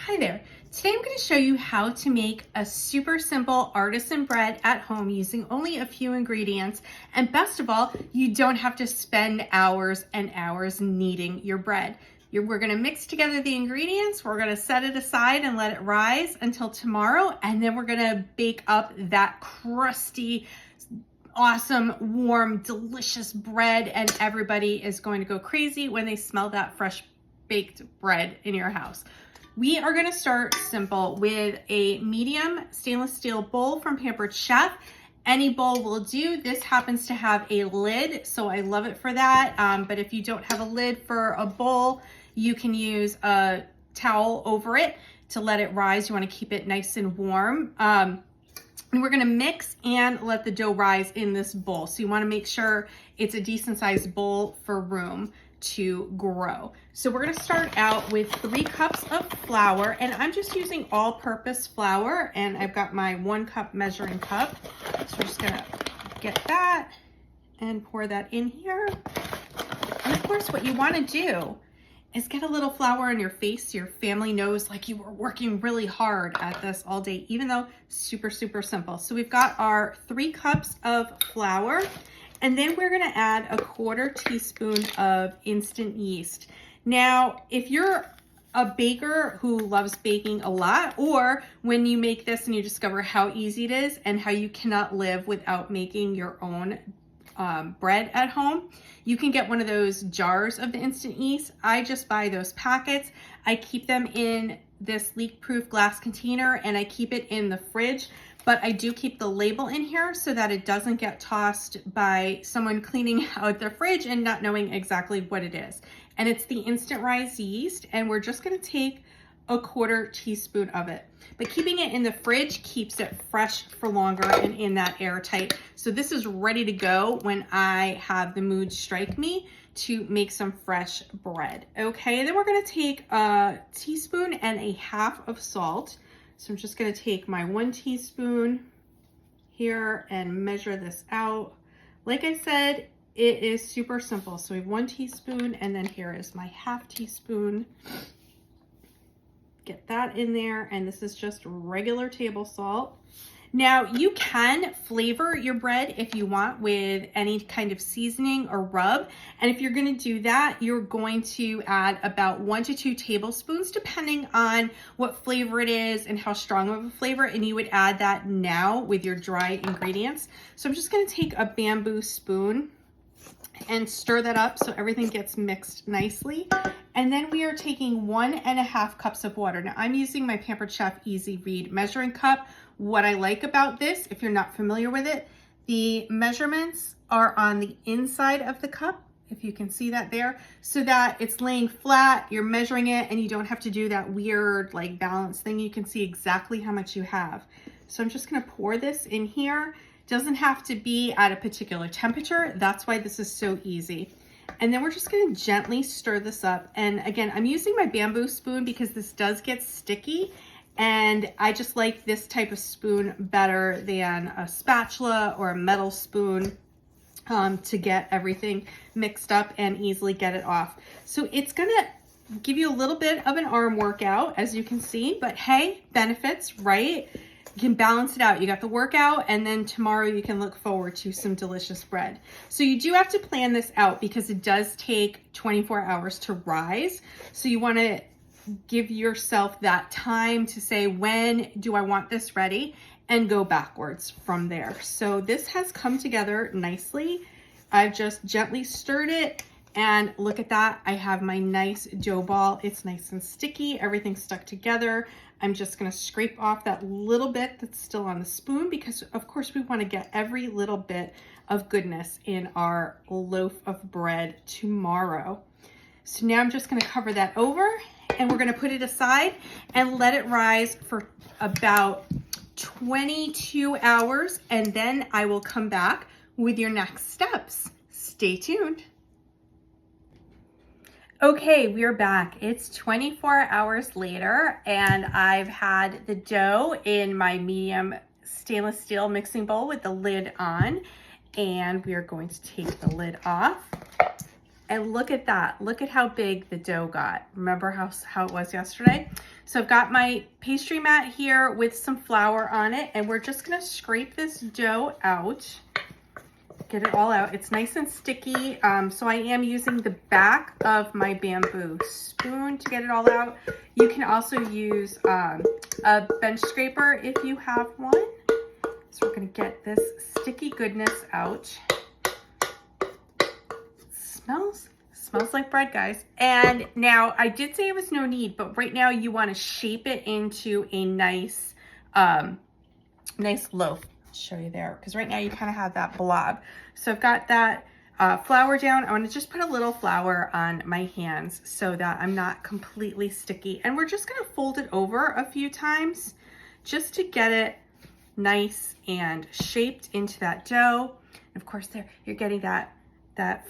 Hi there. Today I'm going to show you how to make a super simple artisan bread at home using only a few ingredients. And best of all, you don't have to spend hours and hours kneading your bread. We're going to mix together the ingredients, we're going to set it aside and let it rise until tomorrow, and then we're going to bake up that crusty, awesome, warm, delicious bread, and everybody is going to go crazy when they smell that fresh baked bread in your house. We are going to start simple with a medium stainless steel bowl from Pampered Chef. Any bowl will do. This happens to have a lid, so I love it for that. But if you don't have a lid for a bowl, you can use a towel over it to let it rise. You want to keep it nice and warm. And we're going to mix and let the dough rise in this bowl. So you want to make sure it's a decent sized bowl for room to grow. So we're going to start out with 3 cups of flour, and I'm just using all-purpose flour, and I've got my 1 cup measuring cup. So we're just going to get that and pour that in here. And of course, what you want to do is get a little flour on your face so your family knows like you were working really hard at this all day, even though super simple. So we've got our 3 cups of flour. And then we're going to add a 1/4 teaspoon of instant yeast. Now, if you're a baker who loves baking a lot, or when you make this and you discover how easy it is and how you cannot live without making your own bread at home, you can get one of those jars of the instant yeast. I just buy those packets. I keep them in this leak-proof glass container and I keep it in the fridge. But I do keep the label in here so that it doesn't get tossed by someone cleaning out their fridge and not knowing exactly what it is. And it's the instant rise yeast, and we're just gonna take a 1/4 teaspoon of it. But keeping it in the fridge keeps it fresh for longer and in that airtight. So this is ready to go when I have the mood strike me to make some fresh bread. Okay, then we're gonna take a 1.5 teaspoons of salt. So I'm just going to take my 1 teaspoon here and measure this out. Like I said, it is super simple. So we have 1 teaspoon, and then here is my 1/2 teaspoon. Get that in there, and this is just regular table salt. Now you can flavor your bread if you want with any kind of seasoning or rub. And if you're going to do that, you're going to add about 1 to 2 tablespoons, depending on what flavor it is and how strong of a flavor. And you would add that now with your dry ingredients. So I'm just going to take a bamboo spoon and stir that up so everything gets mixed nicely. And then we are taking 1.5 cups of water. Now I'm using my Pampered Chef Easy Read measuring cup. What I like about this, if you're not familiar with it, the measurements are on the inside of the cup, if you can see that there, so that it's laying flat, you're measuring it, and you don't have to do that weird like balance thing. You can see exactly how much you have. So I'm just gonna pour this in here. Doesn't have to be at a particular temperature. That's why this is so easy. And then we're just gonna gently stir this up. And again, I'm using my bamboo spoon because this does get sticky. And I just like this type of spoon better than a spatula or a metal spoon to get everything mixed up and easily get it off. So it's gonna give you a little bit of an arm workout, as you can see, but hey, benefits, right? You can balance it out. You got the workout, and then tomorrow you can look forward to some delicious bread. So you do have to plan this out because it does take 24 hours to rise. So you want to give yourself that time to say, when do I want this ready, and go backwards from there. So this has come together nicely. I've just gently stirred it, and look at that. I have my nice dough ball. It's nice and sticky. Everything's stuck together. I'm just going to scrape off that little bit that's still on the spoon because of course we want to get every little bit of goodness in our loaf of bread tomorrow. So now I'm just going to cover that over, and we're going to put it aside and let it rise for about 22 hours, and then I will come back with your next steps. Stay tuned. Okay, we are back. It's 24 hours later, and I've had the dough in my medium stainless steel mixing bowl with the lid on, and we are going to take the lid off. And look at that. Look at how big the dough got. Remember how it was yesterday? So I've got my pastry mat here with some flour on it, and we're just gonna scrape this dough out. Get it all out. It's nice and sticky, so I am using the back of my bamboo spoon to get it all out. You can also use a bench scraper if you have one. So we're gonna get this sticky goodness out. Smells like bread, guys. And now I did say it was no knead, but right now you want to shape it into a nice nice loaf. I'll show you there, because right now you kind of have that blob. So I've got that flour down. I want to just put a little flour on my hands so that I'm not completely sticky. And we're just going to fold it over a few times just to get it nice and shaped into that dough. And of course there, you're getting that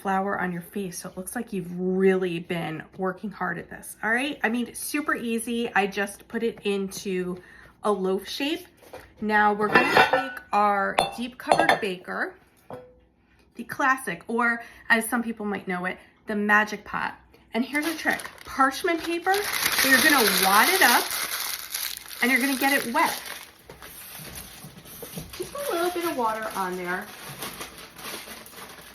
flour on your face, so it looks like you've really been working hard at this. All right, I mean, super easy. I just put it into a loaf shape. Now we're going to take our deep covered baker, the classic, or as some people might know it, the magic pot. And here's a trick: parchment paper. So you're going to wad it up and you're going to get it wet. Just a little bit of water on there.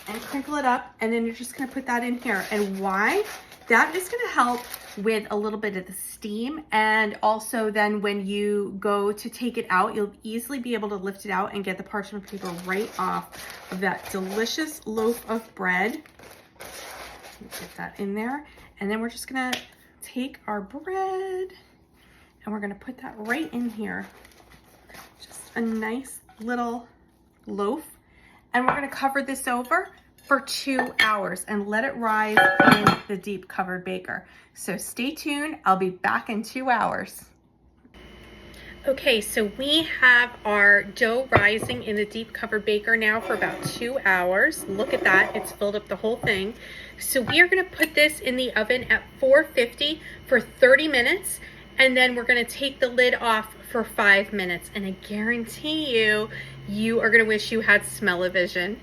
And crinkle it up, and then you're just gonna put that in here. And why? That is gonna help with a little bit of the steam, and also then when you go to take it out, you'll easily be able to lift it out and get the parchment paper right off of that delicious loaf of bread. Get that in there, and then we're just gonna take our bread and we're gonna put that right in here. Just a nice little loaf. And we're gonna cover this over for 2 hours and let it rise in the deep covered baker. So stay tuned, I'll be back in 2 hours. Okay, so we have our dough rising in the deep covered baker now for about 2 hours. Look at that, it's filled up the whole thing. So we are gonna put this in the oven at 450 for 30 minutes, and then we're gonna take the lid off for 5 minutes. And I guarantee you, you are gonna wish you had smell-o-vision.